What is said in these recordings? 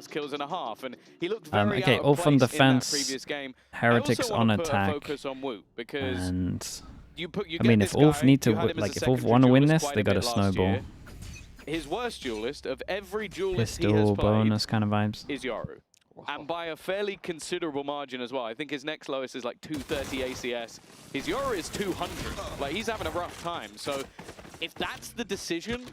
kills and a half, and he looked very okay, out all of from place in that defense, previous game. Heretics on attack, Focus on Woot because and you I mean, if ULF need to, like, if ULF want to win this, they got to snowball. His worst duelist of every duelist Pistol, he has played bonus kind of vibes. is Yoru. And by a fairly considerable margin as well. I think his next lowest is like 230 ACS. His Yoru is 200. Like, he's having a rough time. So if that's the decision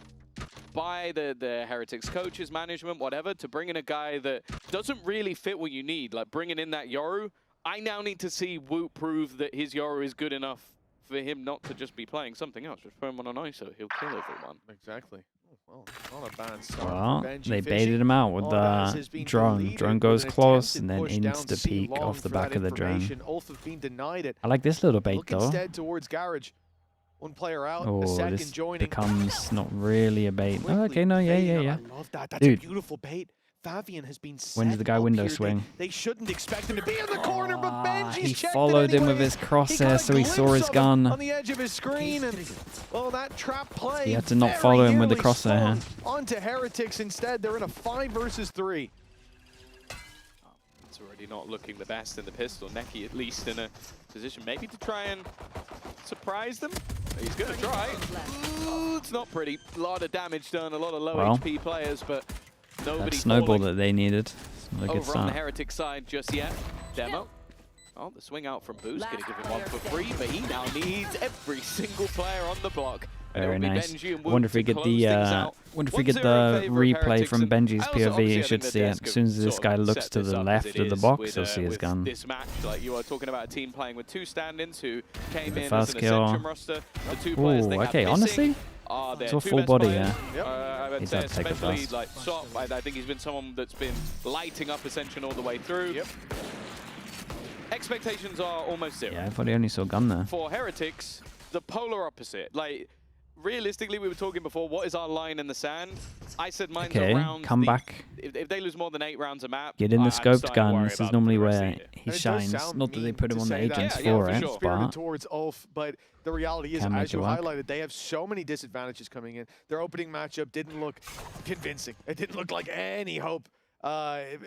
by the Heretics coaches, management, whatever, to bring in a guy that doesn't really fit what you need, like bringing in that Yoru, I now need to see Woot prove that his Yoru is good enough for him not to just be playing something else. Just put him on an ISO, he'll kill everyone. Exactly. Oh, well, not a bad start. Well, Benji they Fishy. baited him out with All the drone. Drone goes close and then insta peek off the back of the drone. ULF have been denied it. I like this little bait Look though. instead towards Garage. One player out, Oh, a second this joining. becomes not really a bait. Oh, okay, no, yeah. I love that. That's Dude. a beautiful bait. Favian has been set When does the guy up window here. swing? They shouldn't expect him to be in the corner, but Benji's He checked followed it him with anyway. his He crosshair, got a so he saw glimpse his of him gun. on the edge of his screen, and well, that trap play. He had to not follow him with the crosshair. Onto Heretics instead. They're in a 5 versus 3. It's already not looking the best in the pistol. Neki at least in a position maybe to try and surprise them. He's going to try. Ooh, it's not pretty. A lot of damage done, a lot of low HP players, but nobody That snowball falling that they needed. Not a good over on start. the Heretic side just yet. Demo. Oh, the swing out from Boost, going to give him 1 for free, but he now needs every single player on the block. Very nice. Benji and I wonder if we get the replay from Benji's POV. You should see it. As soon as this guy looks to the left of the box, you'll see his gun. This match, like you are talking about a team playing with 2 stand-ins who came in First as an kill. Ascension roster. The 2 players they have Okay, missing honestly, are their it's a 2 full best body, players. yeah. I would He say does take a especially pass. like Sop. I think he's been someone that's been lighting up Ascension all the way through. Yep. Expectations are almost 0. Yeah, I thought he only saw gun there. For Heretics, the polar opposite. Like, realistically, we were talking before, what is our line in the sand? I said mine's around come back. If they lose more than 8 rounds a map, Get in the I'm scoped starting to gun. worry This is about normally the rest of where the year. he shines. Not that they put him on the Agents yeah, for for it, sure. Spirited but towards ULF, but the reality is, Can make as you it work. highlighted, they have so many disadvantages coming in. Their opening matchup didn't look convincing. It didn't look like any hope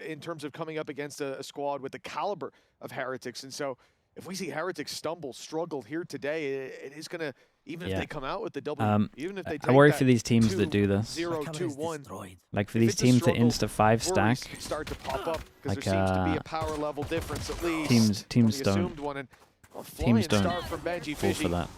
in terms of coming up against a squad with the caliber of Heretics. And so if we see Heretics stumble, struggle here today, it is going to, even if they come out with the double, even if they take I worry that for these teams that do this. 0-2-1. Like for these teams to insta 5 stack, Start to pop up because like, there seems to be a power level difference at least. teams The don't. assumed one, and a Teams flying don't start from Benji fall Fishy. for that.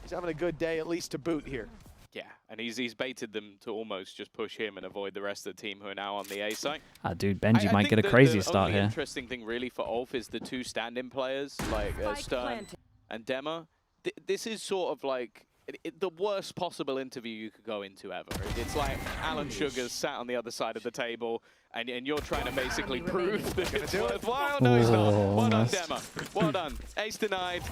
He's having a good day, at least to boot here. Yeah, and he's baited them to almost just push him and avoid the rest of the team who are now on the A site. Ah, dude, Benji I might think get a crazy the start only here. interesting thing really for ULF is the 2 stand-in players, like Stern and Dema. This is sort of like the worst possible interview you could go into ever. It's like Alan Sugar's sat on the other side of the table, and you're trying to basically prove that it's worthwhile. No, he's not. Well done, Dema. Well done. Ace denied.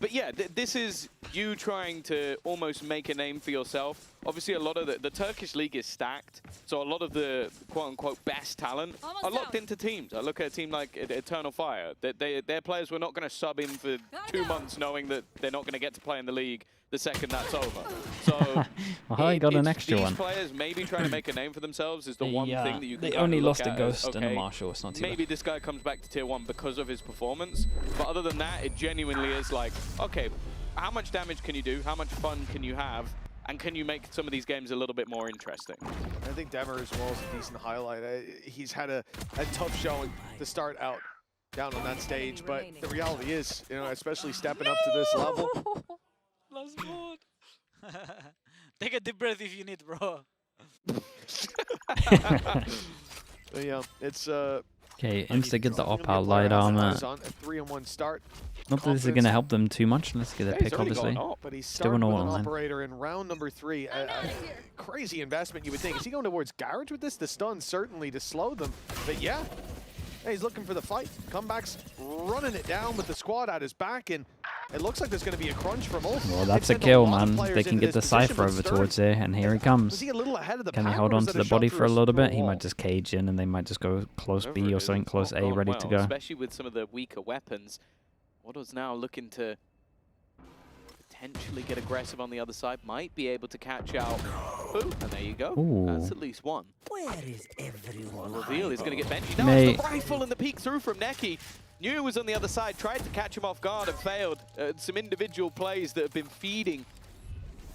But yeah, this is you trying to almost make a name for yourself. Obviously, a lot of the Turkish league is stacked, so a lot of the quote-unquote best talent are locked into teams. I look at a team like Eternal Fire. Their players were not going to sub in for 2 months knowing that they're not going to get to play in the league the second that's over. So well, I got an extra these one. players maybe trying to make a name for themselves is the one thing that you can They kind only of lost look a at Ghost as, and a okay, Marshall. It's not too maybe bad. this guy comes back to tier 1 because of his performance. But other than that, it genuinely is like, okay, how much damage can you do? How much fun can you have? And can you make some of these games a little bit more interesting? I think Demer as well is a decent highlight. He's had a tough showing to start out down on that stage, but the reality is, you know, especially stepping up to this level. Last board. Take a deep breath if you need, bro. Yeah, it's Okay, insta get the op out light armor. a 3-on-1 start. Not that this is going to help them too much. Let's get a pick, obviously. But he's Still starting with an an all-in. operator in round number 3. Crazy investment, you would think. Is he going towards Garage with this? The stun certainly to slow them. But yeah, he's looking for the fight. Comebacks running it down with the squad at his back, and it looks like there's going to be a crunch from ULF. Well, that's a kill, man. They can get the Cypher over towards there, and here he comes. Can they hold on to the body for a little bit? He might just cage in, and they might just go close B or something, close A, ready to go. Especially with some of the weaker weapons. Waddle's now looking to potentially get aggressive on the other side. Might be able to catch out Boo, and there you go. Ooh. That's at least one. Where is everyone? Reveal is going to get Benji. That Mate. was the rifle and the peek through from Neki. Knew it was on the other side, tried to catch him off guard and failed. Some individual plays that have been feeding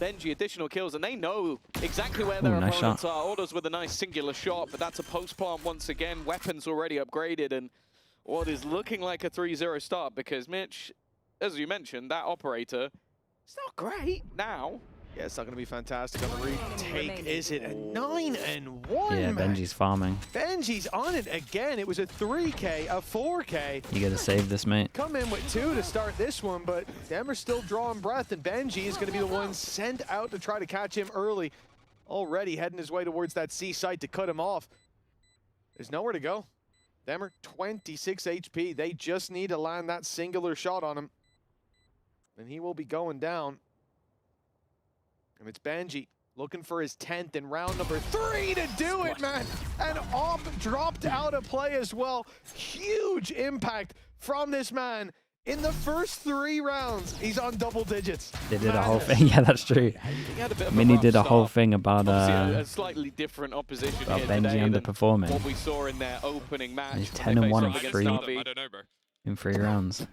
Benji additional kills, and they know exactly where their nice opponents shot. are. Orders with a nice singular shot, but that's a post plant once again. Weapons already upgraded, and what is looking like a 3-0 start, because Mitch, as you mentioned, that operator, it's not great now. Yeah, it's not going to be fantastic on the retake, is it? A 9-1, Yeah, man. Benji's farming. Benji's on it again. It was a 3K, a 4K. You gotta save this, mate. Come in with 2 to start this one, but them are still drawing breath, and Benji is going to be the one sent out to try to catch him early. Already heading his way towards that C site to cut him off. There's nowhere to go. Them are 26 HP. They just need to land that singular shot on him, and he will be going down. And it's Benji looking for his 10th in round number 3 to do it, man. And Op dropped out of play as well. Huge impact from this man. In the first 3 rounds, he's on double digits. They did a whole thing. Yeah, that's true. He had a bit of Mini rough did a whole start. thing about Obviously, a slightly different opposition about here Benji today than underperforming. what we saw in their opening match. He's when they 10 and 1 faced in off 3. against Navi. I don't know, bro. in 3 rounds.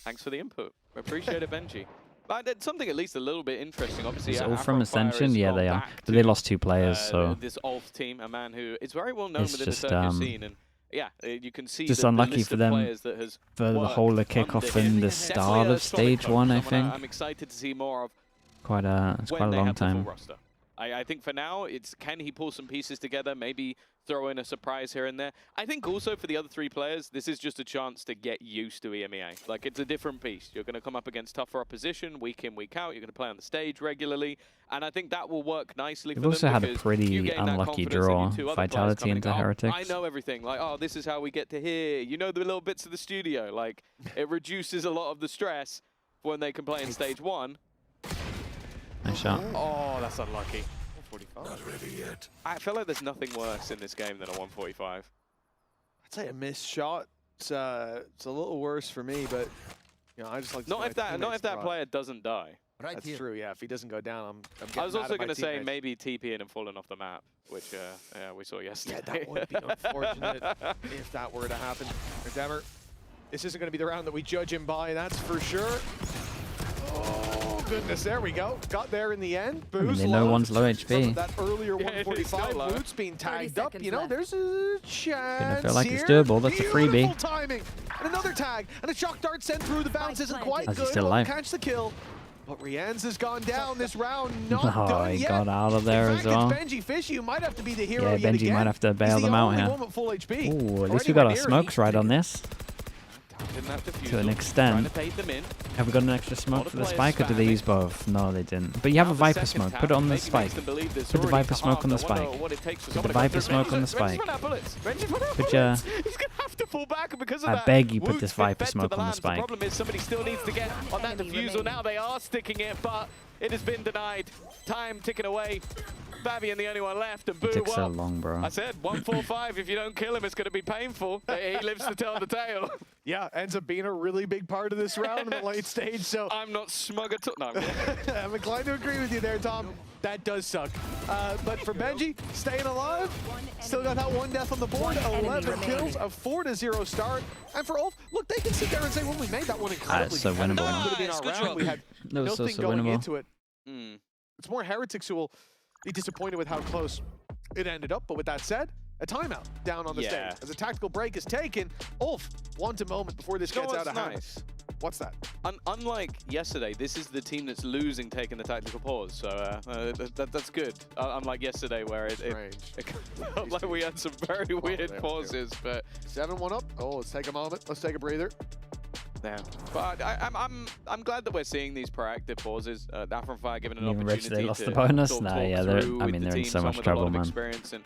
Thanks for the input. We appreciate it, Benji. But it's something at least a little bit interesting. Obviously, Is it all from Afro Fire Ascension? has Yeah, gone they are. back But they to, lost 2 players, so this ULF team, a man who is very well known It's within just, the circuit scene, and yeah, you can see just the unlucky list for of them players that has for the worked whole of under kickoff him. and the Definitely start a of solid stage coach, 1, I someone think. I'm excited to see more of It's quite when a they long have the full time. roster. I think for now, it's can he pull some pieces together, maybe throw in a surprise here and there. I think also for the other 3 players, this is just a chance to get used to EMEA. Like, it's a different piece. You're going to come up against tougher opposition week in, week out. You're going to play on the stage regularly. And I think that will work nicely for They've them. also had a because pretty you gain that unlucky confidence in draw. you 2 other players Vitality coming into and go, "Oh, Heretics. I know everything. Like, oh, this is how we get to here. You know the little bits of the studio. Like, it reduces a lot of the stress when they can play in stage 1. Nice shot. Oh, that's unlucky. 145. Not ready yet. I feel like there's nothing worse in this game than a 145. I'd say a missed shot. It's a little worse for me, but you know, I just like to see my Not if that teammates player doesn't die. Right That's here. true, yeah. If he doesn't go down, I'm getting I was mad also at my going to say teammates. maybe TPing and falling off the map, which yeah, we saw yesterday. Yeah, that would be unfortunate if that were to happen. Demmer, this isn't going to be the round that we judge him by, that's for sure. Oh, goodness, there we go. Got there in the end. Boo's they know low. one's low From HP. that earlier Yeah, it's not 145, low. Boots being 30 tagged up. seconds You know, left. there's a chance feel like here. it's doable. That's a freebie. Beautiful timing. And another tag. And a shock dart sent through. The bounce isn't quite As he's good. still Won't alive. catch the kill. But Rianz has gone down this round. Not Oh, done he yet. got out of there In as fact, well. it's Benji Fish. You might have to be the hero Yeah, yet Benji again. might have to bail He's the them out only here. one with full HP. Ooh, at least Already we got our went near. smokes right on this. Didn't have defusal. To an Trying extent. to bait them in. Have we got an extra Lot smoke of for the players spike, or did they spamming. use both? No, they didn't. But you have a Now the Viper second smoke. tap Put it on the maybe spike. makes them believe there's Put the already Viper smoke on the half. I wonder spike. what it takes for Put the someone to Viper go through. smoke on the Benji's spike. run out of bullets. Benji's run out of Put ya- bullets. He's going to have to fall back because of I that. beg you put Woot's this been Viper fed to smoke the on the lands. spike. The problem is somebody still needs to get on that enemy defusal. remaining. Now they are sticking it, but it has been denied. Time ticking away. Fabian the only one left, and Boo, It took so well, long, bro. I said 145. If you don't kill him, it's going to be painful. He lives to tell the tale. Yeah, ends up being a really big part of this round in the late stage. So I'm not smug at all. No, I'm kidding. I'm inclined to agree with you there, Tom. That does suck. But for Benji, staying alive, still got that 1 death on the board, 11 kills, a 4-0 start. And for Ulf, look, they can sit there and say, well, we made that one incredibly so winnable competitive. now. Could have been our Nice, good round. We had No, it's nothing also going winnable. into it. Mm. It's more Heretics who will be disappointed with how close it ended up. But with that said, a timeout down on the Yeah. stage. As a tactical break is taken, Ulf wants a moment before this You know gets out what's of hand. nice? What's that? Unlike yesterday, this is the team that's losing taking the tactical pause, so that's good. Unlike yesterday where it felt like we had some very weird pauses, but 7-1 up. Oh, let's take a moment. Let's take a breather. yeah. But I'm glad that we're seeing these proactive pauses. Afro Fire given an Even Rich, opportunity they lost to the bonus? sort of Nah, talk yeah, they're- through I with mean, the they're in team, so much someone with a lot trouble, of man. experience, and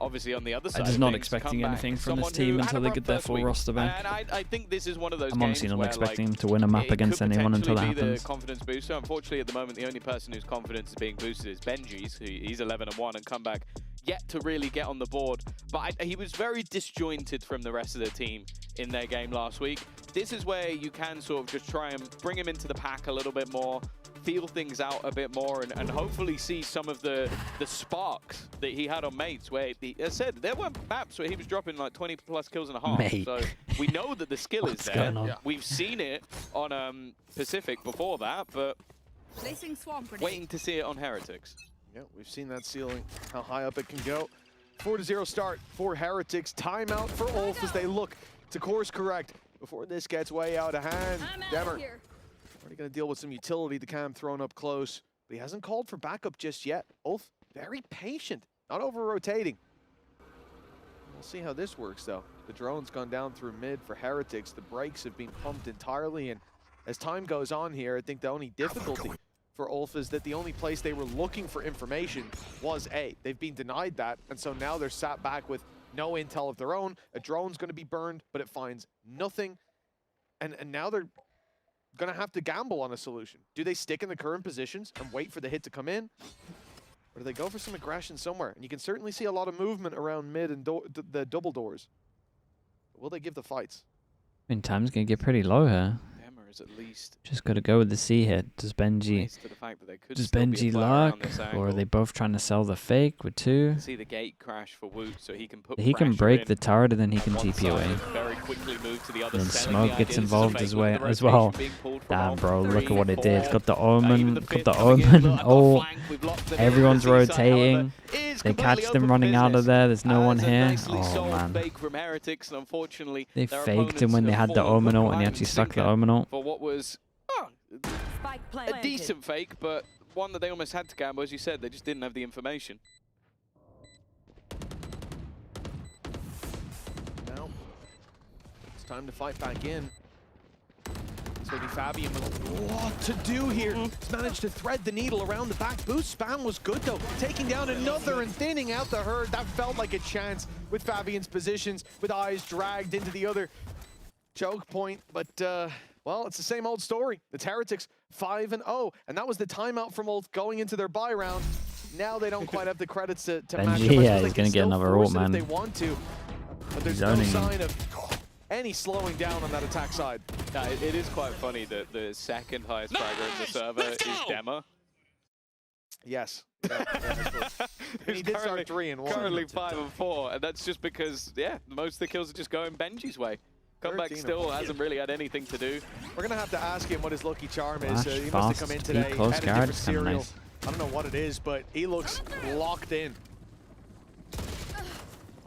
obviously on the other side I'm just of not things, expecting come anything back, from this someone team who until had a they rough get their first full week. roster back. And I think this is one of those I'm games honestly not where, expecting like, them to win a map it against could anyone until that potentially be happens. the confidence booster. Unfortunately, at the moment, the only person whose confidence is being boosted is Benji's. He's 11-1 and come back yet to really get on the board. But he was very disjointed from the rest of the team in their game last week. This is where you can sort of just try and bring him into the pack a little bit more, feel things out a bit more and hopefully see some of the sparks that he had on Mates, where as I said, there were maps where he was dropping like 20+ kills and a half. Mate. So we know that the skill is there. going on? Yeah. We've seen it on Pacific before that, but waiting to see it on Heretics. Yeah, we've seen that ceiling, how high up it can go. 4-0 start for Heretics. Timeout for ULF as they look to course correct before this gets way out of hand. Demmer already going to deal with some utility. The cam thrown up close, but he hasn't called for backup just yet. ULF very patient, not over-rotating. We'll see how this works, though. The drone's gone down through mid for Heretics. The brakes have been pumped entirely, and as time goes on here, I think the only difficulty for ULF is that the only place they were looking for information was A. They've been denied that, and so now they're sat back with no intel of their own. A drone's going to be burned, but it finds nothing. And now they're going to have to gamble on a solution. Do they stick in the current positions and wait for the hit to come in? Or do they go for some aggression somewhere? And you can certainly see a lot of movement around mid and the double doors. Will they give the fights? I mean, time's going to get pretty low here. Is at least Just got to go with the C hit. Does Benji luck, or are they both trying to sell the fake with 2? See the gate crash for Woot, so he can put He can break the turret and then he can TP away. Very quickly move to the other. Then Smoke gets involved as well. Damn, bro, look at what it did. Got the Omen, Oh, everyone's rotating. They catch them running out of there. There's no one here. Oh, man. They faked him when they had the Omen ult and he actually stuck the Omen ult. For what was a decent fake, but one that they almost had to gamble. As you said, they just didn't have the information. Now, it's time to fight back in. It's going to be Fabian with a lot to do here. He's managed to thread the needle around the back. Boost spam was good, though. Taking down another and thinning out the herd. That felt like a chance with Fabian's positions, with eyes dragged into the other choke point. But, well, it's the same old story. It's Heretics 5-0, and that was the timeout from ULF going into their bye round. Now they don't quite have the credits to match up. Yeah, he's going to get another ult, man. If they want to, but there's no sign of any slowing down on that attack side. Yeah, it is quite funny that the second highest fragger in the server is Demmer. Yes. And he did start 3-1. Currently 5-4, and that's just because, yeah, most of the kills are just going Benji's way. Comeback still hasn't really had anything to do. We're going to have to ask him what his lucky charm is. Flash, He must have come in today, close had a guard, different cereal. nice. I don't know what it is, but he looks locked in.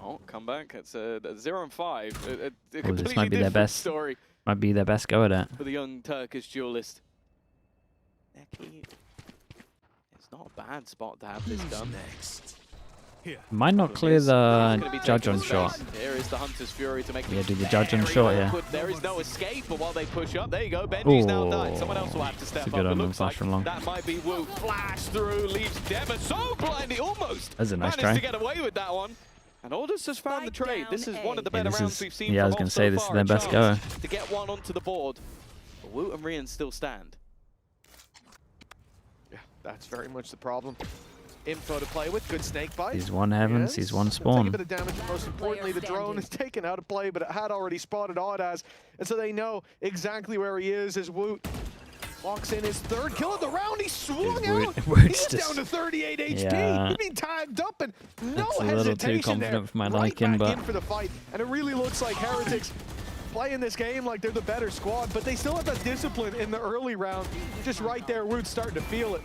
Oh, comeback. It's a 0-5. This might be their best story. Might be their best go at it. For the young Turkish duelist. It's not a bad spot to have this done. Might not clear the judge on shot. Here is the Hunter's Fury to make Yeah, do the judge on shot, yeah. There is no escape, but while they push up, there you go. Benji's now died. Someone else will have to step It's a up. good It omen, looks flash like from long. that might be Wu. Flash through, leaves Demmer so blind, he almost That's a nice managed try. to get away with that one. And Aldous has found the trade. This is one of the better rounds we've seen. Yeah, I was going to say, this is their best go. To get one onto the board. But Woot and Rian still stand. Yeah, that's very much the problem. Info to play with, good snake bite. He's one heavens, he's one Take spawn. a bit of damage, and most importantly, the drone is taken out of play, but it had already spotted Audaz, and so they know exactly where he is as Woot locks in his 3rd kill of the round. He swung out. He's down to 38 HP. Yeah. He's been tagged up, and no It's a little hesitation too confident there. for my Right liking, back but in for the fight, and it really looks like Heretics playing this game like they're the better squad, but they still have that discipline in the early round. Just right there, Woot's starting to feel it.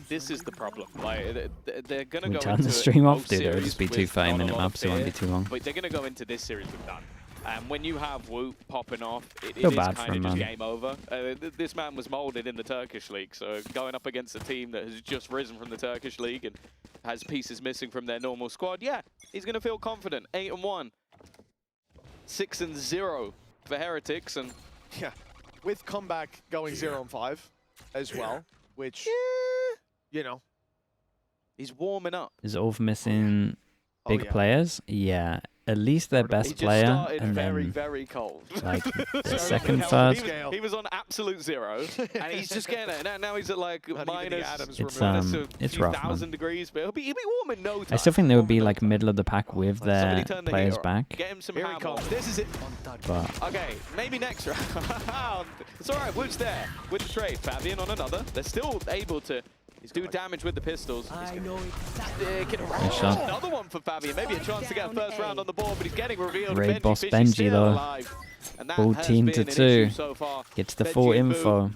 This is the problem. Like they're gonna go turn into the stream off, most dude. It'll series just be with 2 not 30-minute a lot of maps. It won't be fear, too long. But they're gonna go into this series with none. And when you have Woot popping off, it Feel is bad for kind him, of just man. game over. This man was molded in the Turkish league, so going up against a team that has just risen from the Turkish league and has pieces missing from their normal squad, yeah, he's gonna feel confident. 8-1, 6-0 for Heretics, and Yeah, with comeback going 0-5 as well, which, you know. he's warming up. Is ULF missing Oh, big yeah. players? Yeah. at least their best player, and very, then very cold. like the second, third. He was on absolute 0, and he's just getting it. Now he's at like minus It's a few rough, thousand man. degrees, but he'll be warm in no time. I still think they would be like middle of the pack with their Somebody turn the players heat up. back. Get him some Here he handball. comes. This is it. But Okay, maybe next round. It's all right. Wood's there with the trade. Fabian on another. They're still able to do damage with the pistols. I know Stick it around. Nice shot. Another one for Fabian. Maybe a chance to get a first round on the board, but he's getting revealed. Raid boss Fishy's Benji, still though. alive. And that 14 has to been an 2. issue so far. gets the Benji full and Boo. info.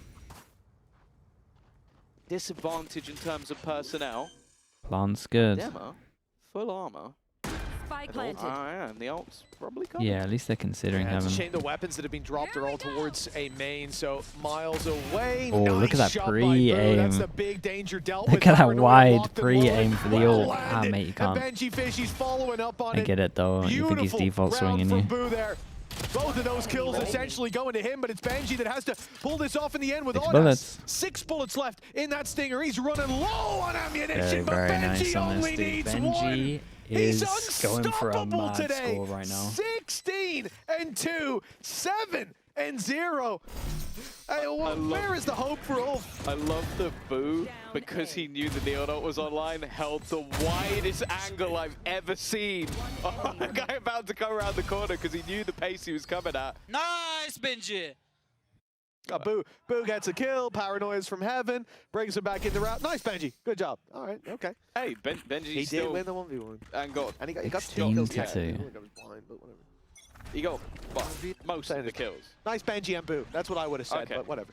Disadvantage in terms of personnel. Plant's good. Demo, full armor. Spike planted. Yeah, and the ult's probably coming. Yeah, at least they're considering Yeah, it's a having. shame the weapons that have been dropped are all towards a main, so miles away. Oh, look at that shot by Boo. pre-aim. That's the big danger dealt Look with. at that Paranoia wide locked and pre-aim loaded. for the Well ult. Ah, landed. mate, you can't. And Benji Fishy's following up on I it. get it though. You think he's Beautiful default round swinging from you. Boo there. Both of those kills essentially going to him, but it's Benji that has to pull this off in the end with 6 Audas. bullets. 6 bullets left in that stinger. He's running low on ammunition, but Very Benji nice on only this dude. needs Benji one. is He's going for a unstoppable mad today. score right now. 16-2, 7-0. Hey, where is the hope for Ulf? I love the Boo because he knew the Neonut was online, held the widest angle I've ever seen. Oh, the guy about to come around the corner because he knew the pace he was coming at. Nice, Benji. Boo gets a kill. Paranoia's from heaven. Brings him back in the route. Nice, Benji. Good job. All right, okay. Hey, Benji He still did win the 1v1. and got And he got 16 kills. to Yeah, 2. I think I was blind, but whatever. he got well, most of the kills. Nice Benji and Boo. That's what I would have said, Okay. but whatever.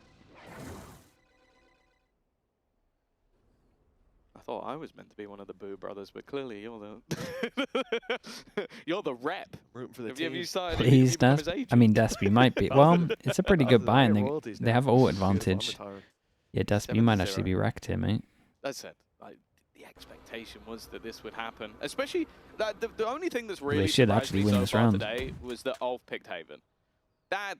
I thought I was meant to be one of the Boo brothers, but clearly you're the you're the rep. Rooting for the Have team. you started? Please, you become his Desp. I agent? mean, Desp, you might be. Well, it's a pretty good buy, and they have ult advantage. Yeah, Desp, you might actually be wrecked here, mate. That's it. The expectation was that this would happen, especially that the only thing that's really They should surprised actually me win so this far round. today was that Ulf picked Haven. That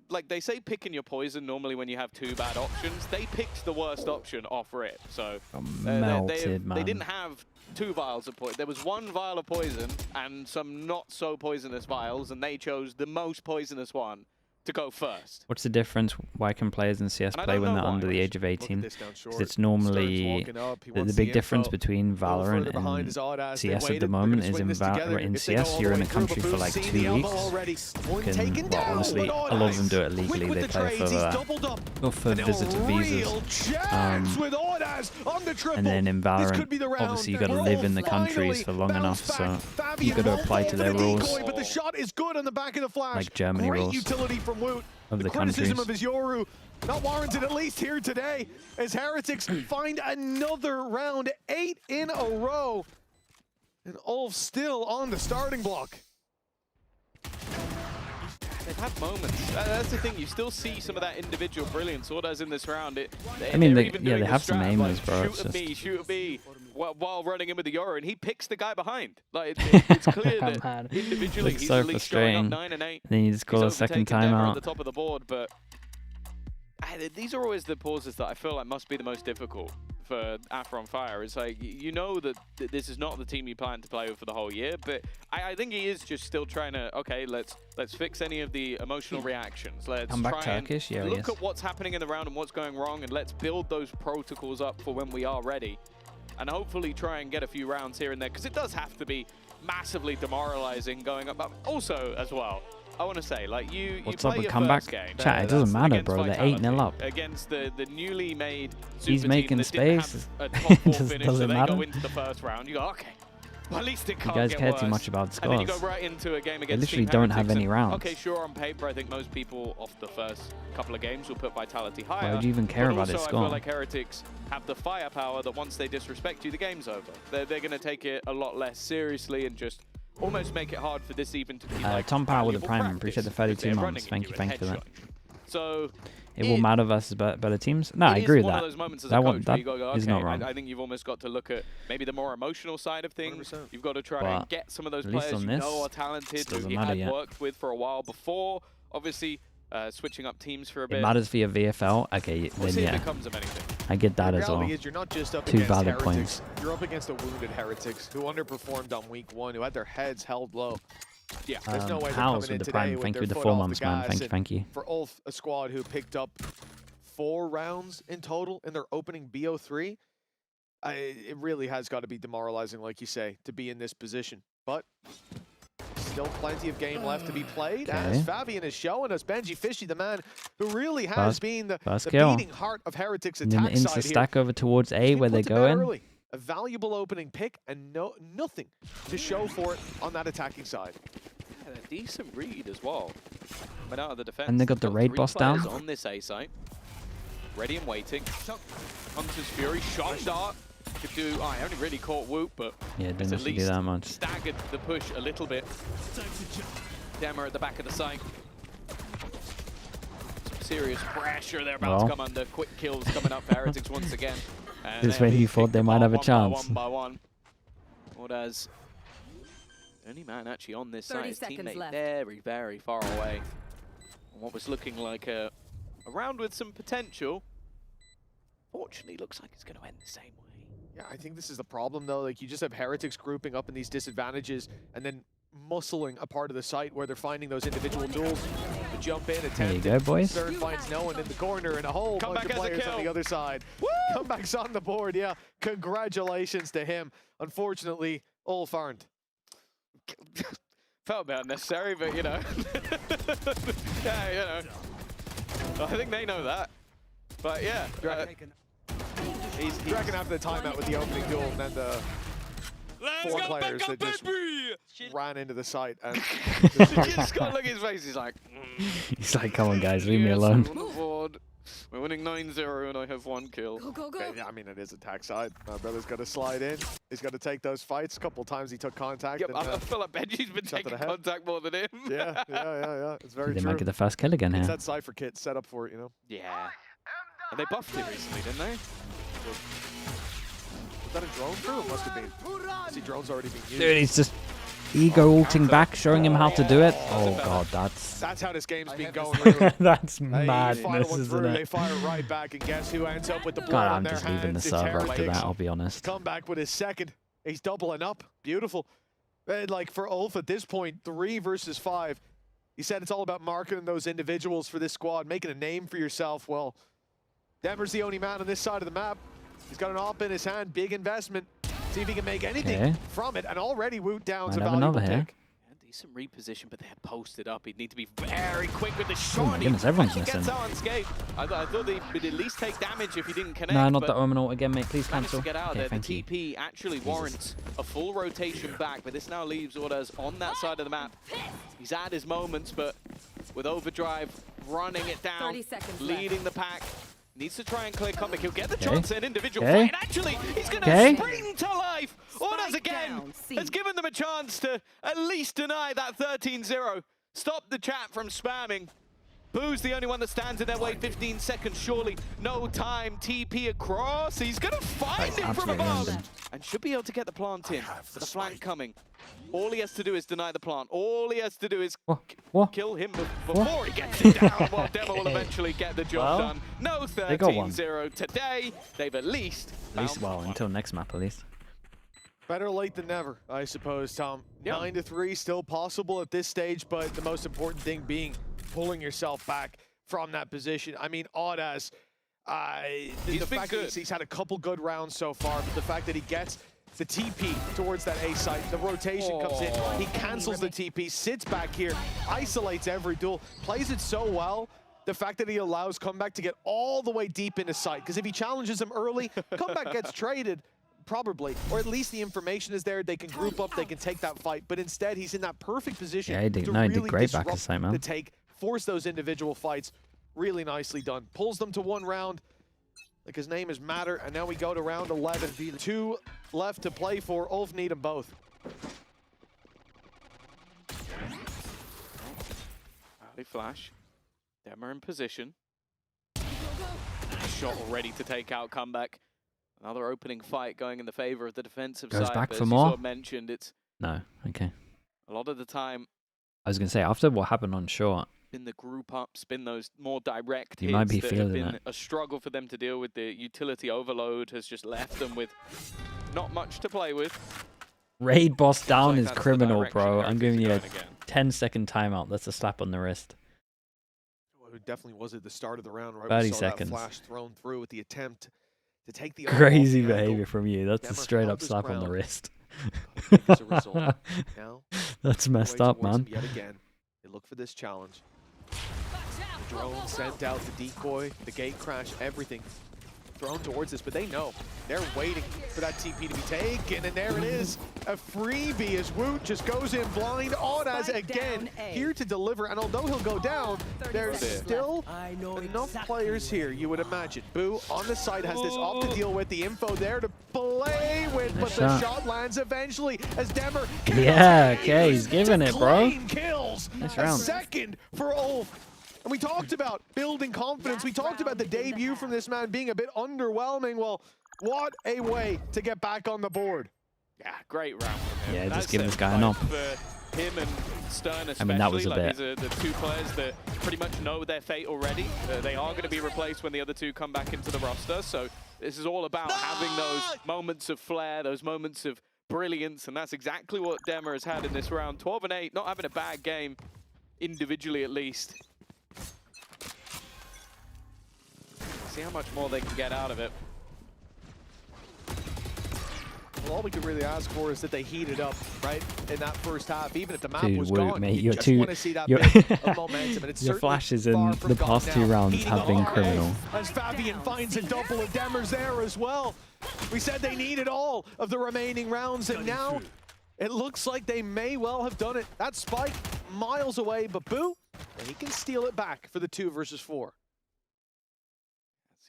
like they say picking your poison normally when you have 2 bad options. They picked the worst option off rip. So Melted, man. they didn't have 2 vials of poison. There was 1 vial of poison and some not so poisonous vials, and they chose the most poisonous one to go first. What's the difference? Why can players in CS And I play don't when know they're why. under the age of Look at 18? this down Because short. it's normally Stern's walking up. He the wants big the difference info. between A little Valorant further behind and is Audas. They CS at waited. the They're gonna moment is swing in this together. in If they go CS all you're the in way a through, country but for Boo's like seen 2 the elbow weeks. already. One Can, taken well, down, honestly, but a lot of them Audas do it quick legally. with They the play trades. for He's doubled up. go for And a visitor visas. real chance with Audas on the triple. And then in This could be Valorant, the round. obviously you got to We're live all in the countries finally for long enough, bounced so back. Fabian you got to won't apply fall to for their the rules decoy, but the shot is good on the back of the flash. like Germany Great rules utility from Woot. of the Criticism countries. of his Yoru not warranted, at least here today, as Heretics find another round, 8 in a row. And Ulf still on the starting block. They've had moments. That's the thing. You still see some of that individual brilliance. Audas in this round. I mean, they're they- even yeah, doing they the have some strat, aimers, like, bro, it's Shoot at just- me, shoot at me, while running in with the Yoru, and he picks the guy behind. Like it's clear that Man. individually Looks he's so at least showing up frustrating. 9 and 8. And then you just call a second timeout at the timeout. top of the board, but these are always the pauses that I feel like must be the most difficult for Afro on Fire. It's like, you know that this is not the team you plan to play with for the whole year, but I think he is just still trying to, okay, let's fix any of the emotional reactions. Let's Come back try Turkish? and Yeah, look yes. at what's happening in the round and what's going wrong, and let's build those protocols up for when we are ready. And hopefully try and get a few rounds here and there, because it does have to be massively demoralizing going up. But also, as well, I want to say, like, you What's play up with your comeback? first game. Chat, it doesn't matter, against bro. They're Vitality, 8-0 up. against the newly made He's super making team that didn't space. have a top 4 Does- finish, does so it they matter? go into the first round. You go, okay, well, at least it You can't guys get care worse. too much about And then you scores. go right into a game They against literally Team don't have Heretics, any and, rounds. okay, sure, on paper, I think most people off the first couple of games will put Vitality Why higher. would you even care but about also, it I scoring? feel like Heretics have the firepower that once they disrespect you, the game's over. They're going to take it a lot less seriously and just almost make it hard for this even to be like Tom Power with the valuable Prime. Appreciate the practice if 32 they're months. running Thank you into for that. So It will matter versus better teams. No, I it agree is with one that. of those moments as That a one- coach where that you gotta go, is okay, not wrong. I think you've almost got to look at maybe the more emotional side of things. 100%. You've got to try But and get some of those at least players on you this, know are talented, who doesn't you matter had yet. worked with for a while before. Obviously, switching up teams for a It bit. matters for your VFL. Okay, We'll then see if yeah, it comes of anything. I get that The as well. reality is you're not just up Two against valid Heretics. points. You're up against the wounded Heretics who underperformed on week 1, who had their heads held low. Yeah, there's no way they're House coming in with the today prime. with Thank you their with the foot 4 off months, the man. gas. Thank you, And thank you. For ULF, a squad who picked up 4 rounds in total in their opening BO3, it really has got to be demoralizing, like you say, to be in this position. But still plenty of game left to be played, as Fabian is showing us. Benji Fishy, the man who really has been the beating heart of Heretics' And then attack the side insta-stack here. over towards A, He's been where they're put to bed going. early. A valuable opening pick and nothing to show for it on that attacking side. Yeah, a decent read as well. But out of the defense, And they got the raid boss down. On this A site, ready and waiting. Hunter's Fury, shot dart. Could do. I only really caught Whoop, but Yeah, didn't at actually least do that much. staggered the push a little bit. Demo at the back of the site. Some serious pressure. They're about to come under. Quick kills coming up for Heretics once again. This is when you thought they might have a chance. One by one. What as only man actually on this side, his teammate very, very far away. And what was looking like a round with some potential, fortunately looks like it's going to end the same way. Yeah, I think this is the problem, though. Like, you just have Heretics grouping up in these disadvantages and then muscling a part of the site where they're finding those individual duels to jump in, attempt. There you go, boys. Third finds no one in the corner and a whole bunch of players on the other side. Comeback's on the board, yeah. Congratulations to him. Unfortunately, ULF aren't. Felt a bit unnecessary, but you know. Yeah, you know. I think they know that. But yeah. He's reckon after the timeout with the opening duel and then the 4 players that just ran into the site. And just got to look at his face. He's like, He's like, come on, guys, leave me alone. We're winning 9-0 and I have 1 kill. Go, go, go. Okay, yeah, I mean, it is attack side. My brother's got to slide in. He's got to take those fights. A couple of times he took contact. Yep, and, I feel like Benji's been taking contact more than him. Yeah. It's very They true. might get the first kill again It's here. that Cypher kit set up for it, you know? Yeah. And they buffed it recently, didn't they? Was that a drone through? It must have been. I see drone's already been used. Dude, he's just ego ulting back, showing him how to do it. Oh god, that's how this game's been going, really. that's Hey, madness, isn't They it? fire right back, and guess who ends up with the blood God, on I'm their just leaving the hands? It's server after Heretics. that, I'll be honest. Come back with his second. He's doubling up. Beautiful. Like for ULF at this point, 3 versus 5. He said it's all about marketing those individuals for this squad, making a name for yourself. Well, Denver's the only man on this side of the map. He's got an AWP in his hand, big investment. See if he can make anything from it, and already Woot down's a valuable pick. Decent reposition, but they're posted up. He'd need to be very quick with the shot. Oh my goodness, everyone's he missing. gets out unscathed. I thought they would at least take damage if he didn't connect. No, not the Omen ult again, mate. Please cancel. To get out Okay, there. thank The you. TP actually warrants a full rotation back, but this now leaves Orders on that side of the map. He's had his moments, but with Overdrive running it down, leading the pack. Needs to try and clear comeback. He'll get the chance in individual fight. Actually, he's going to spring to life. Orders again has given them a chance to at least deny that 13-0. Stop the chat from spamming. Boo's the only one that stands in their way. 15 seconds, surely. No time. TP across. He's going to find him from above. And should be able to get the plant in. The flank coming. All he has to do is deny the plant. All he has to do is kill him before he gets it down. Well, Demo will eventually get the job done. No 13-0 today. They've at least well, until next map at least. Better late than never, I suppose, Tom. 9-3 still possible at this stage, but the most important thing being pulling yourself back from that position. I mean, Audas, the fact that he's had a couple good rounds so far, but the fact that he gets the TP towards that A site, the rotation comes in, he cancels the TP, sits back here, isolates every duel, plays it so well. The fact that he allows Comeback to get all the way deep into sight, because if he challenges him early, Comeback gets traded, probably, or at least the information is there, they can group up, they can take that fight, but instead he's in that perfect position he did great back this time, man. to take, force those individual fights. Really nicely done. Pulls them to 1 round. Like his name is Matter, and now we go to round 11. 2 left to play for. ULF need them both. Early flash. Demo in position. Shot ready to take out Comeback. Another opening fight going in the favor of the defensive side. Goes back for as more? you sort of mentioned, it's No, okay. a lot of the time I was going to say, after what happened on short, been the group ups, been those more direct You hits might be that feeling have been it. a struggle for them to deal with. The utility overload has just left them with not much to play with. raid boss down like is that's the criminal, direction bro. Heretics I'm are giving you a going again. 10-second timeout. That's a slap on the wrist. Well, it definitely was at the start of the round, right? 30 we saw seconds. That flash thrown through with the attempt to take the Crazy behavior from you. That's a Demmer straight held up his slap on the ground. wrist. As a result. Now, That's messed up, man. Yet again, they look for this challenge. The drone sent out, the decoy, the gate crash, everything thrown towards this, but they know they're waiting for that TP to be taken, and there it is, a freebie as Woot just goes in blind on as again, here to deliver, and although he'll go down, there's still enough players here, you would imagine. Boo on the side has this off to deal with, the info there to play with, but the shot lands eventually as Demmer. Yeah, okay, he's giving it, bro. Kills. Nice A round. second for ULF. And we talked about building confidence. We talked about the debut from this man being a bit underwhelming. Well, what a way to get back on the board. Yeah, great round from him. Yeah, That's just give it, this guy an like, up. For him and Stern especially, I mean, that was a like, bit. these are the two players that pretty much know their fate already. They are going to be replaced when the other two come back into the roster. So this is all about having those moments of flair, those moments of brilliance, and that's exactly what Demmer has had in this round. 12-8, not having a bad game, individually at least. See how much more they can get out of it. Well, all we could really ask for is that they heated up, right, in that first half. Even if the map Dude, was Woot, gone, mate, you just want to see that bit of momentum. And it's your certainly flashes in far from the gone past now. 2 rounds Heating have up been RA criminal. As Fabian finds a double of Demmers there as well. We said they needed all of the remaining rounds, and now it looks like they may well have done it. That spike miles away, but Boo, he can steal it back for the 2 versus 4.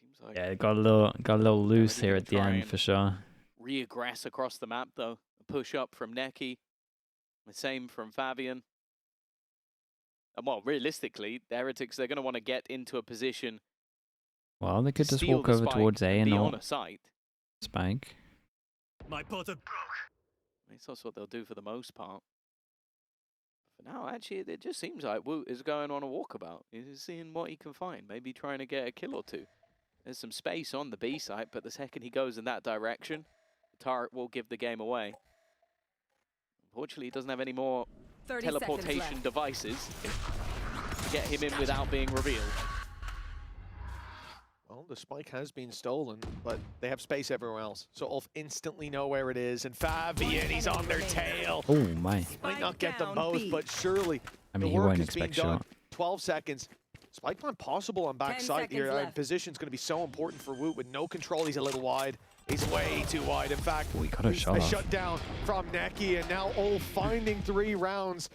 Seems like Yeah, it got a little loose here at the end for sure. Reaggress across the map though. A push up from Neki. The same from Fabian. And well, realistically, the Heretics, they're going to want to get into a position. Well, they could just steal walk the over spike towards A and be not on a site. spike. My potter broke. That's what they'll do for the most part. For now, actually, it just seems like Woot is going on a walkabout. He's seeing what he can find, maybe trying to get a kill or two. There's some space on the B site, but the second he goes in that direction, the turret will give the game away. Unfortunately, he doesn't have any more teleportation devices to get him in without being revealed. Well, the spike has been stolen, but they have space everywhere else. So ULF instantly know where it is, and Fabian, he's on their tail. Oh my. Might not get them both, but surely I mean, the he work won't is being expect done. shot. 12 seconds. Spike plant possible on 10 backside here. seconds left. Position's going to be so important for Woot with no control. He's a little wide. He's way too wide. In fact, We got a shot a off. shutdown from Neki, and now ULF finding 3 rounds.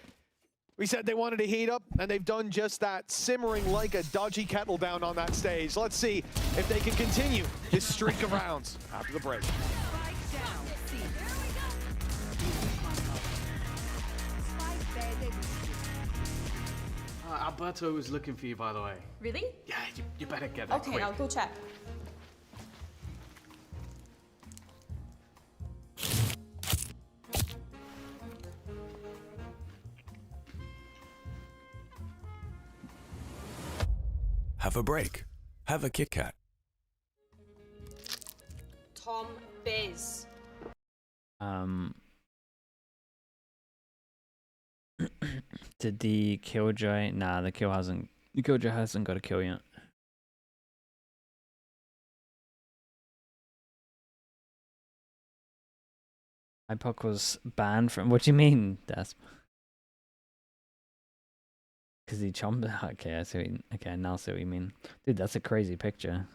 We said they wanted to heat up, and they've done just that, simmering like a dodgy kettle down on that stage. Let's see if they can continue this streak of rounds after the break. Alberto was looking for you, by the way. Really? Yeah, you better get there Okay, quick. I'll go check. Have a break. Have a Kit Kat. Tom Biz. Did the Killjoy? Nah, the Killjoy hasn't got a kill yet. iPoc was banned from. What do you mean, Desp? Because he chomped. Okay, I see. What you, okay, now I see what you mean, dude. That's a crazy picture.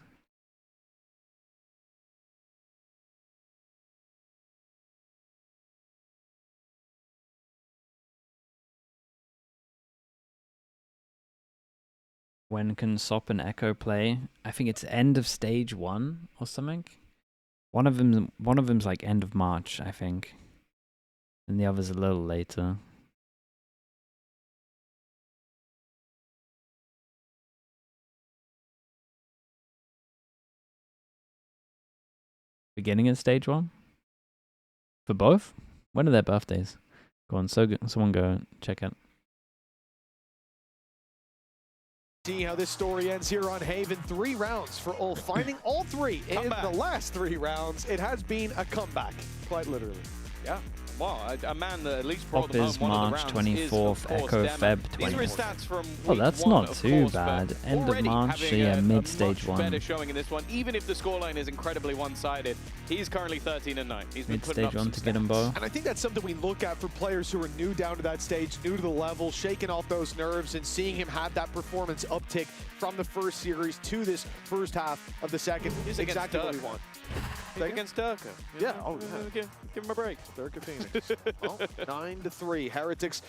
When can Sop and Echo play? I think it's end of stage 1 or something. One of them's like end of March, I think, and the other's a little later. Beginning of stage 1 for both. When are their birthdays? Go on, someone go check it. See how this story ends here on Haven. 3 rounds for ULF, finding all 3 in the last 3 rounds. It has been a comeback, quite literally. Yeah. well, a man that at least brought Pop them is home one March of the rounds 24th, is, of course, Echo Demo. Feb These are his 24th. stats from Oh, week that's one, not of too course, bad. but End of already March, having so yeah, a mid-stage much better one. showing in this one, even if the scoreline is incredibly one-sided. He's currently 13-9. He's been putting Mid-stage up one some to get him, stats. Bo. And I think that's something we look at for players who are new down to that stage, new to the level, shaking off those nerves and seeing him have that performance uptick from the first series to this first half of the second. Is exactly what we want. Against Durka. Yeah, oh, yeah. Give him a break. Durka Phoenix. Well, 9-3. Heretics,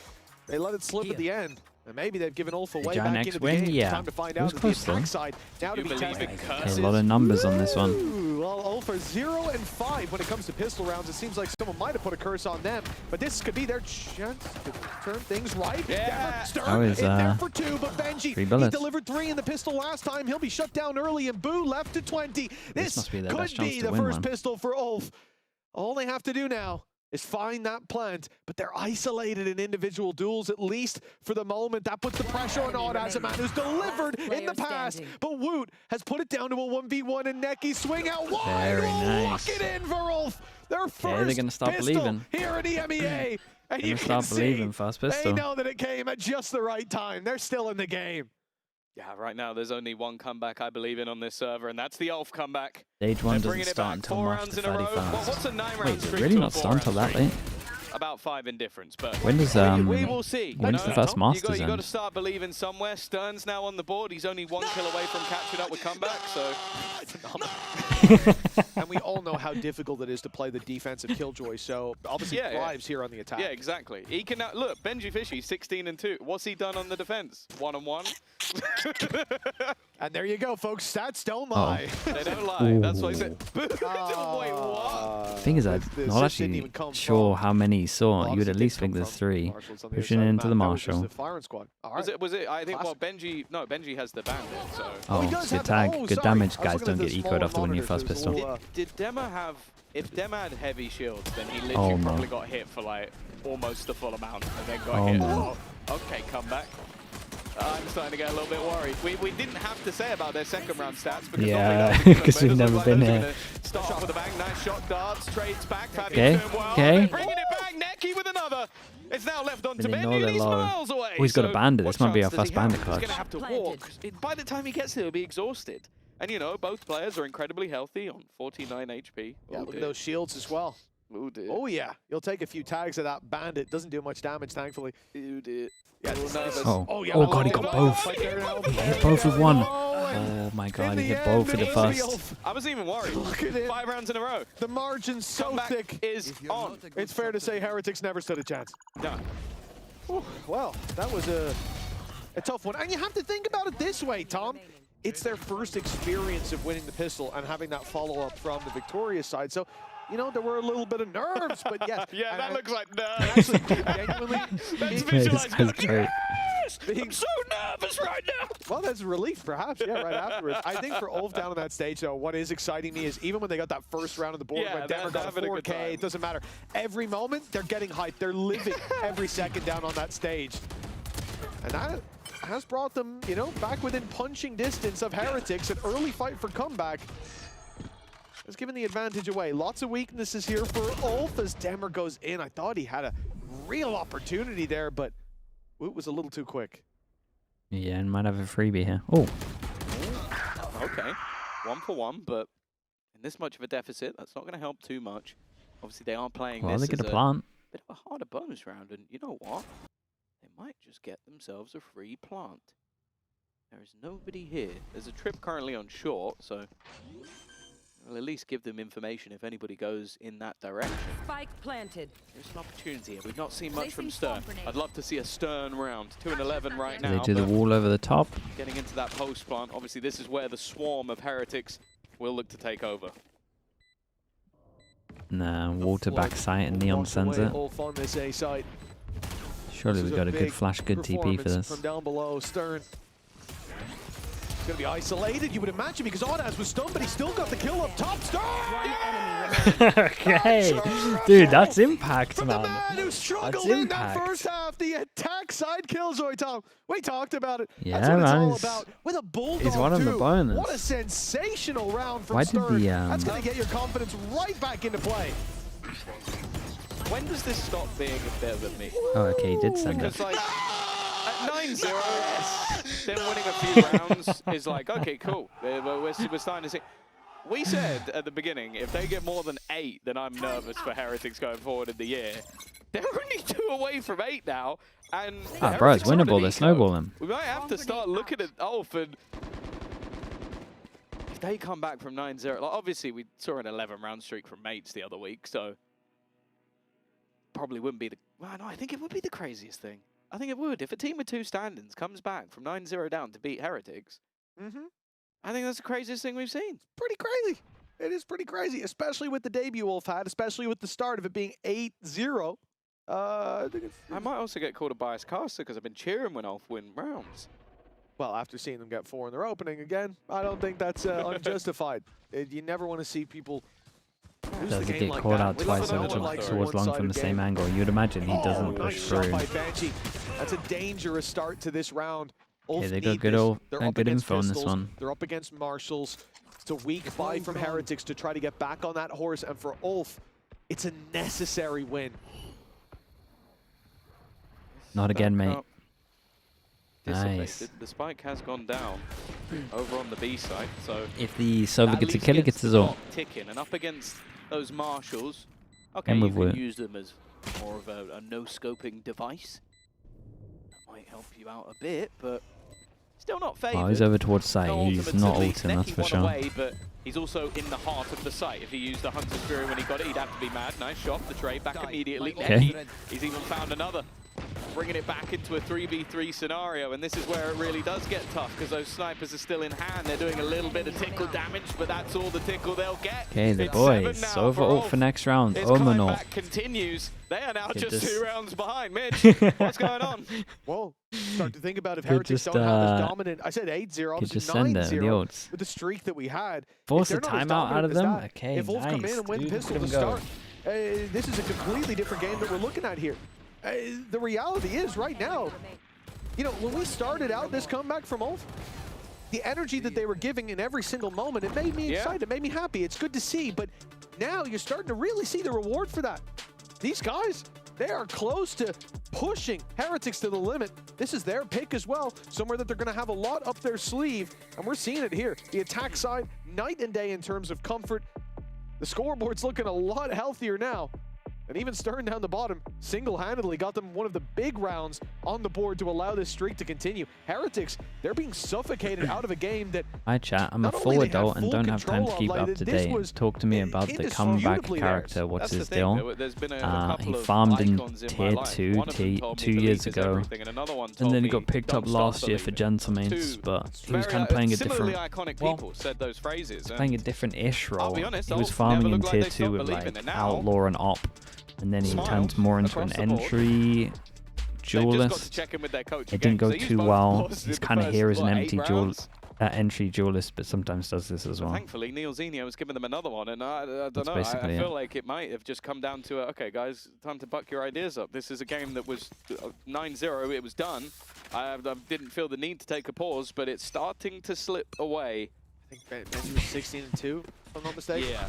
they let it slip at the end. And maybe they've given ULF away back GIANTX into the win? game. Yeah. Time to find It out was that the close, attack though. side now to be tested. Okay, a lot of numbers on this one. Ooh, well, ULF are 0-5 when it comes to pistol rounds. It seems like someone might have put a curse on them, but this could be their chance to turn things right. Yeah. Stern That was, in there for 2, but Benji, 3 he bullets. delivered 3 in the pistol last time. He'll be shut down early, and Boo left to 20. This must be their best could chance be to the win first one. pistol for ULF. All they have to do now is find that plant, but they're isolated in individual duels, at least for the moment. That puts the pressure on Odd as a man who's delivered in the past. But Woot has put it down to a 1v1, and Neki swing out wide. Very will nice. lock it in for ULF. Their first they're gonna start pistol believing. here in EMEA. And you Gonna can start see believing, first they pistol. know that it came at just the right time. They're still in the game. Yeah, right now there's only one comeback I believe in on this server, and that's the ULF comeback. Stage 1 They're doesn't bringing it start back. until 4 March rounds the in a row. 31st. What's a 9-round Wait, is streak it really to a not starting till 4-round that late? streak? About 5 in difference, but When does we will see. when's You the know, first Masters you got end? to start believing somewhere. Stern's now on the board. He's only 1 kill away from catching up with comeback, so And we all know how difficult it is to play the defensive Killjoy, so obviously thrives here on the attack. yeah, exactly. He can now look. Benji Fishy, 16-2. What's he done on the defense? 1-1. And there you go, folks. Stats don't lie. They don't lie. That's what he said. Ooh. Wait, what? Thing is, I'm The not assist didn't actually even come sure from- how many he saw. Well, You would at obviously least did think come there's from 3. Marshall's on the Pushing other side into of the map. That was just Marshall. the firing squad. All right. Was it? I think Classic. Benji. No, Benji has the bandit. So. Oh, he Oh, does good have tag. oh, Good sorry. damage. I was Guys looking don't at get the ecoed smaller after winning your monitors. first There's a pistol. little, Did Dema have? If Dema had heavy shields, then he Oh, literally no. probably got hit for like almost the full amount, and then got Oh, hit. no. Oh, okay, comeback. I'm starting to get a little bit worried. We didn't have to say about their second round stats because Yeah, normally because we've never been those are here. gonna start off with a bang, nice shot darts, trades back. Fabian's Okay, doing well. okay. They're bringing it back. Neki with another. It's now left on to They know Benji, and they're he's low. miles away. Oh, he's got a So bandit. what This might be chance our does first he have? bandit He's clutch. going to have to walk. By the time he gets there, he'll be exhausted. And you know, both players are incredibly healthy on 49 HP. yeah, Oh, look at dear. those shields as well. Oh dear. Oh, yeah. You'll take a few tags of that bandit. Doesn't do much damage, thankfully. Oh dear. Yeah, Little nervous. Oh, yeah. oh God, he got no, both. right there now. He hit both with one. Oh, Oh my in God, he the hit end, both with the it was first. I wasn't even worried. Look at it. 5 rounds in a row. The margin's so Comeback thick. is on. It's fair to say Heretics never stood a chance. Yeah. Whew, well, that was a tough one. And you have to think about it this way, Tom. It's their first experience of winning the pistol and having that follow-up from the victorious side. So, you know, there were a little bit of nerves, but yes. Yeah, that looks like Actually, genuinely, That's it- visualized. This guy's great. Yes! I'm so nervous right now. well, that's relief, perhaps. Yeah, right afterwards. I think for ULF down on that stage, though, what is exciting me is even when they got that first round on the board, Yeah, when they're Denver got a having a good 4K, time. it doesn't matter. Every moment, they're getting hyped. They're living every second down on that stage. And that has brought them, you know, back within punching distance of Heretics. An early fight for comeback has given the advantage away. Lots of weaknesses here for ULF as Demmer goes in. I thought he had a real opportunity there, but Woot was a little too quick. Yeah, and might have a freebie here. Oh, Okay, 1 for 1, but in this much of a deficit, that's not going to help too much. Obviously, they are playing well, this they get as a plant. bit of a harder bonus round, and you know what? They might just get themselves a free plant. There is nobody here. There's a trip currently on short, so we'll at least give them information if anybody goes in that direction. Spike planted. There's an opportunity here. We've not seen much from Placing Stern. bomb grenade. I'd love to see a Stern round. 2-11 right They now. do the but wall over the top. getting into that post plant. Obviously, this is where the swarm of Heretics will look to take over. Nah, water back sight and Neon sends it. ULF on this A side. Surely This we is got a good big flash, good TP for performance this. from down below. Stern. He's going to be isolated, you would imagine, because Odas was stunned, but he still got the kill up top. Stern! Okay, dude, that's impact, From the man. man who struggled That's in that impact. first half, the attack side Killjoy, Tom. We talked about it. Yeah, That's what it's man, all he's- about. With a bulldog, he's one of the too. bonus. What a sensational round from Why did Stern. the, That's going to get your confidence right back into play. when does this stop being a bit of a me? Oh, okay, he did send Because it. like at 9-0, then winning a few rounds is like, okay, cool. We're starting to see. We said at the beginning, if they get more than 8, then I'm nervous for Heretics going forward in the year. They're only 2 away from 8 now, and Bro, it's winnable. They're snowballing. we might have to start looking at ULF, and if they come back from 9-0, like obviously we saw an 11-round streak from Mates the other week, so probably wouldn't be the. Well, no, I think it would be the craziest thing. I think it would. If a team with 2 stand-ins comes back from 9-0 down to beat Heretics, I think that's the craziest thing we've seen. Pretty crazy. It is pretty crazy, especially with the debut Wolf had, especially with the start of it being 8-0. I might also get called a biased caster because I've been cheering when ULF win rounds. Well, after seeing them get 4 in their opening again, I don't think that's unjustified. You never want to see people lose Does the he game get like called that. out twice over towards long from the same angle? You'd imagine he doesn't push nice through. shot by Banshee. That's a dangerous start to this round. Okay, they got good info on this one. They're up against Marshals. It's a weak buy from Heretics to try to get back on that horse, and for ULF, it's a necessary win. Not again, mate. Nice. The spike has gone down over on the B side, so if the Sova gets a kill, it gets his ult. Ticking, and up against those Marshals, okay, And you with can use them as more of a no-scoping device. That might help you out a bit, but still not favoured. Oh, he's over towards site. No He's not ultimate ulting, that's for sure. away, but he's also in the heart of the site. If he used the Hunter's Fury when he got it, he'd have to be mad. Nice shot, the trade back immediately. Okay. He's even found another. Bringing it back into a 3v3 scenario, and this is where it really does get tough because those snipers are still in hand. They're doing a little bit of tickle damage, but that's all the tickle they'll get. Okay, the boys. Sova ult for next round. Omen ult. Continues. They are now just 2 rounds behind. Mitch, what's going on? Well, start to think about if Heretics don't have as dominant. I said 8-0, obviously 9-0 with the streak that we had. Force a timeout out of them? Okay, if Wolf come in and win pistol to start, this is a completely different game that we're looking at here. The reality is, right now, you know, when we started out this comeback from ULF, the energy that they were giving in every single moment, it made me excited, it made me happy. It's good to see, but now you're starting to really see the reward for that. These guys, they are close to pushing Heretics to the limit. This is their pick as well, somewhere that they're going to have a lot up their sleeve, and we're seeing it here. The attack side, night and day in terms of comfort. The scoreboard's looking a lot healthier now. And even Stern down the bottom single-handedly got them one of the big rounds on the board to allow this streak to continue. Heretics, they're being suffocated out of a game that... Hi chat, I'm a full adult and don't have time to keep up to date. Talk to me about the comeback character, what's his deal? He farmed in tier 2 2 years ago, and then he got picked up last year for Gentlemates, but he was kind of playing a different... playing a different-ish role. He was farming in tier 2 with like Outlaw and Op. And then he turned more into an entry duelist. It didn't go too well. He's kind of here as an entry duelist, but sometimes does this as well. Thankfully, Neil Zenio was giving them another one, and I don't know. I feel like it might have just come down to, okay, guys, time to buck your ideas up. This is a game that was 9-0. It was done. I didn't feel the need to take a pause, but it's starting to slip away. I think Benji was 16-2, if I'm not mistaken. Yeah.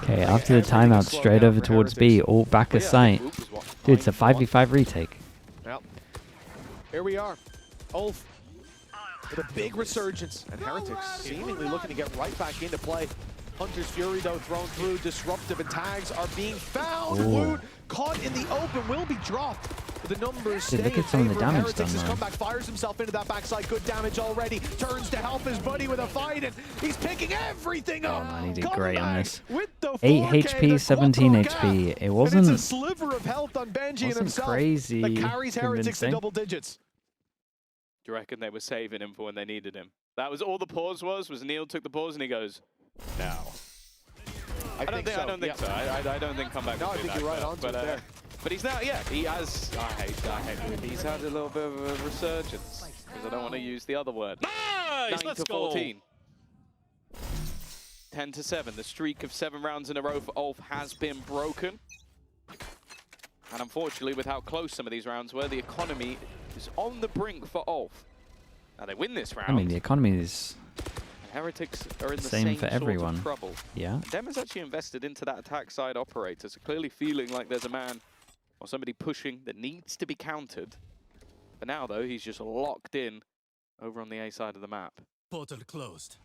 Okay, after the timeout, straight over towards B, all back of sight. Dude, it's a 5v5 retake. Well, here we are. ULF with a big resurgence, and Heretics seemingly looking to get right back into play. Hunter's Fury, though, thrown through. Disruptive and tags are being found. Wood caught in the open, will be dropped. The numbers stay look at some of the damage done, his comeback fires himself into that backside. Good damage already. Turns to help his buddy with a fight, and he's picking everything up. Oh man, he did great on this. 8 HP, 17 HP. It wasn't. It's a sliver of health on Benji and himself. Crazy. That carries Heretics to double digits. Do you reckon they were saving him for when they needed him? That was all the pause was Neil took the pause and he goes, now. I don't think so. I don't think comeback. No, I think you're right on to there. But he's now, yeah, he has, I hate it. He's had a little bit of a resurgence, because I don't want to use the other word. Nice, 9-14. 10-7, the streak of 7 rounds in a row for ULF has been broken. And unfortunately, with how close some of these rounds were, the economy is on the brink for ULF. Now they win this round. I mean, the economy is... Heretics are in the same for everyone. Sort of trouble. Yeah. Dem has actually invested into that attack side operator, so clearly feeling like there's a man or somebody pushing that needs to be countered. For now, though, he's just locked in over on the A side of the map. Portal closed.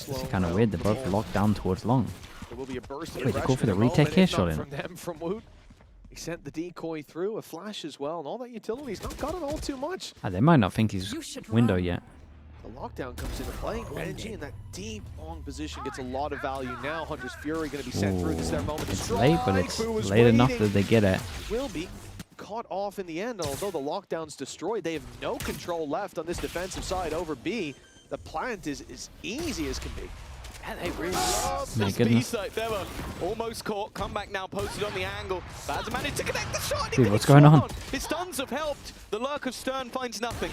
It's kind of weird. They're both locked down towards long. There will be a burst Wait, they go for the retake here, surely? From them, from Woot. He sent the decoy through, a flash as well, and all that utility. He's not got it all too much. They might not think he's window yet. The lockdown comes into play. Benji in that deep, long position gets a lot of value now. Hunter's Fury going to be sent through. This is their moment to strike. Late, but it's late enough that they get it. Will be caught off in the end, although the lockdown's destroyed. They have no control left on this defensive side over B. The plant is as easy as can be. And they really My goodness. Demo almost caught. Comeback now posted on the angle. Baz managed to connect the shot. Dude, what's going on? His stuns have helped. The lurk of Stern finds nothing.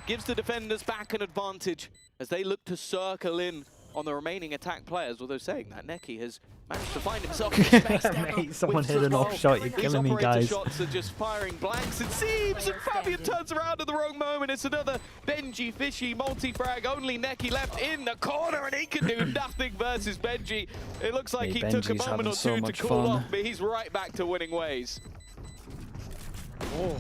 Gives the defenders back an advantage as they look to circle in on the remaining attack players. Although saying that, Neki has managed to find himself in space. Mate, someone hit an off shot. You're killing me, guys. Shots are just firing blanks, it seems, and Fabian turns around at the wrong moment. It's another Benji fishy multi-frag. Only Neki left in the corner, and he can do nothing versus Benji. It looks like he took a moment or two to cool off, but he's right back to winning ways. Oh,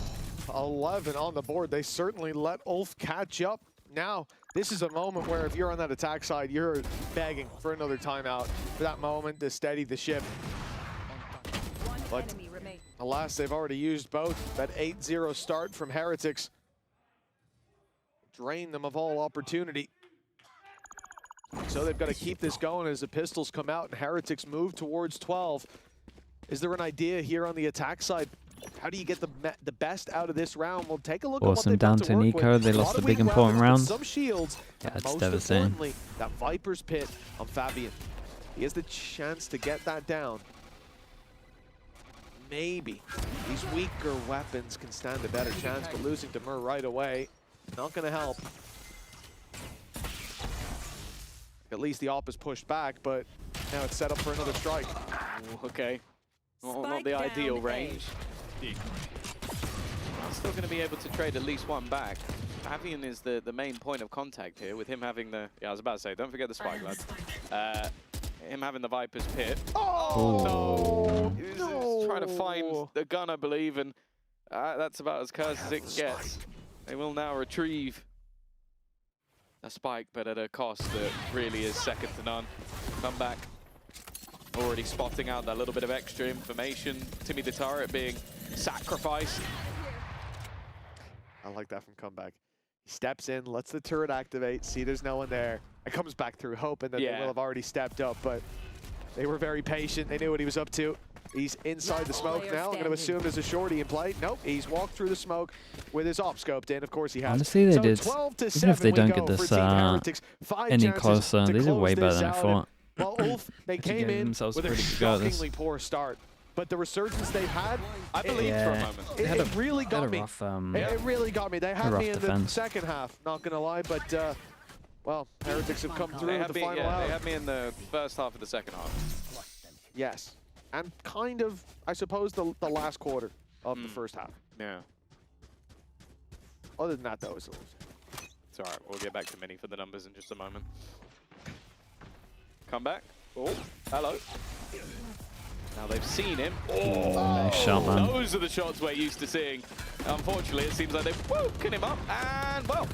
11 on the board. They certainly let ULF catch up. Now, this is a moment where if you're on that attack side, you're begging for another timeout, for that moment to steady the ship. But alas, they've already used both. That 8-0 start from Heretics drained them of all opportunity. So they've got to keep this going as the pistols come out and Heretics move towards 12. Is there an idea here on the attack side? How do you get the best out of this round? We'll take a look at what they've down got to Nico. They lost the big important round. Some shields. Yeah, it's most devastating. importantly, that Viper's Pit on Fabian. He has the chance to get that down. Maybe these weaker weapons can stand a better chance, but losing to Mur right away, not going to help. At least the op is pushed back, but now it's set up for another strike. Ooh, okay. Not the ideal range. Still going to be able to trade at least one back. Fabian is the main point of contact here, with him having the... Yeah, I was about to say, don't forget the spike, lads. Him having the Viper's Pit. Oh, He's trying to find the gun, I believe, and that's about as cursed as it gets. They will now retrieve a spike, but at a cost that really is second to none. Come back. Already spotting out that little bit of extra information. Timmy the turret being sacrificed. I like that from Comeback. He steps in, lets the turret activate, see there's no one there. And comes back through, hoping that they will have already stepped up, but they were very patient. They knew what he was up to. He's inside the smoke now. I'm going to assume there's a shorty in play. Nope, he's walked through the smoke with his op scoped in. Of course he has. Honestly, they did. 12 to 7 Even if they don't get for this Team Heretics. any closer, they did way better than I thought. Well, ULF, they came in with a shockingly poor start. But the resurgence they've had, I believe for a moment. It really got me. It really got me. They had me in the second half, not going to lie, but well, Heretics have come through with the final out. They had me in the first half of the second half. Yes, and kind of, I suppose, the last quarter of the first half. Yeah. Other than that, though, it's all right. We'll get back to Mini for the numbers in just a moment. Come back. Oh, hello. Now they've seen him. Oh, nice shot, man. Those are the shots we're used to seeing. Unfortunately, it seems like they've woken him up, and well,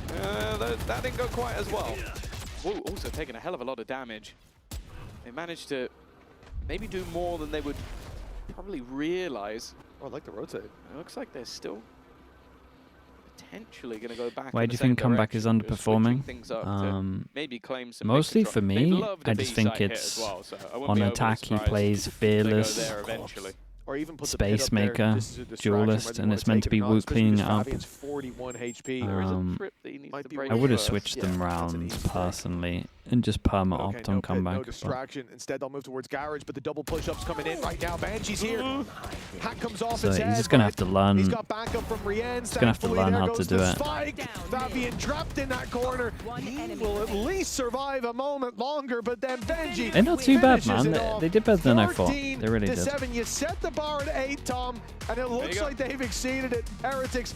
that didn't go quite as well. Whoa, also taking a hell of a lot of damage. They managed to maybe do more than they would probably realize. Oh, I like the rotate. It looks like they're still potentially going to go back. Why do you think Comeback is underperforming? Maybe claim some mostly for me, I just think it's on attack he plays fearless, or even put space maker, duelist, and it's meant to be Woot cleaning it up. 41 HP. I would have switched them rounds personally and just perma opt on Comeback. No distraction. Instead, they'll move towards Garage, but the double push-ups coming in right now. Banshee's here. Hat comes off his head. He's just gonna have to learn. He's got backup from Rienz. He's gonna have to learn how to do it. Fabian trapped in that corner. He will at least survive a moment longer, but then Benji. They're not too bad, man. They did better than I thought. They really did. 7. You set the bar at 8, Tom, and it looks like they've exceeded it. Heretics